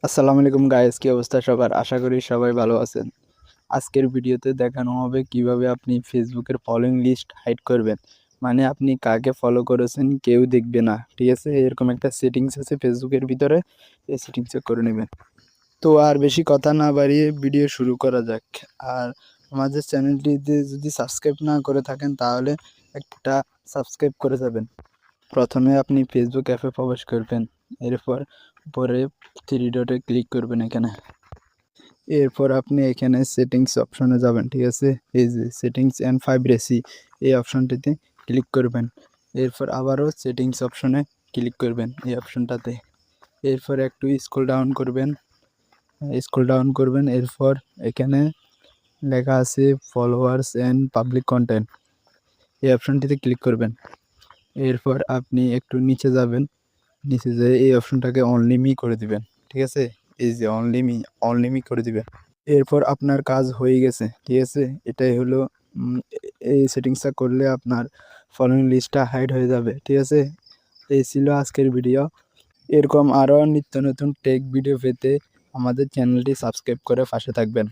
আসসালামু আলাইকুম গাইস, কি অবস্থা সবার? আশা করি সবাই ভালো আছেন। আজকের ভিডিওতে দেখানো হবে কিভাবে আপনি ফেসবুকের ফলোইং লিস্ট হাইড করবেন। মানে আপনি কাকে ফলো করেছেন কেউ দেখবে না, ঠিক আছে? এরকম একটা সেটিংস আছে ফেসবুকের ভিতরে, এই সেটিংসে করে নেবেন। তো আর বেশি কথা না বাড়িয়ে ভিডিও শুরু করা যাক। আর আমাদের চ্যানেলটিতে যদি সাবস্ক্রাইব না করে থাকেন তাহলে একটা সাবস্ক্রাইব করে যাবেন। প্রথমে আপনি ফেসবুক অ্যাপে প্রবেশ করবেন, এরপর উপরে থ্রি ডটে ক্লিক করবেন এখানে। এরপর আপনি এখানে সেটিংস অপশনে যাবেন, ঠিক আছে? এই যে সেটিংস অ্যান্ড প্রাইভেসি, এই অপশনটিতে ক্লিক করবেন। এরপর আবারও সেটিংস অপশনে ক্লিক করবেন, এই অপশনটাতে। এরপর একটু স্ক্রল ডাউন করবেন। এরপর এখানে লেখা আছে ফলোয়ার্স অ্যান্ড পাবলিক কন্টেন্ট, এই অপশনটিতে ক্লিক করবেন। এরপর আপনি একটু নিচে যাবেন, নিচে যেয়ে এই অপশনটাকে অনলি মি করে দিবেন, ঠিক আছে? এই যে অনলি মি করে দিবেন। এরপর আপনার কাজ হয়ে গেছে, ঠিক আছে? এটাই হলো এই সেটিংসটা করলে আপনার ফলোইং লিস্টটা হাইড হয়ে যাবে, ঠিক আছে? এই ছিল আজকের ভিডিও। এরকম আরও নিত্য নতুন টেক ভিডিও পেতে আমাদের চ্যানেলটি সাবস্ক্রাইব করে পাশে থাকবেন।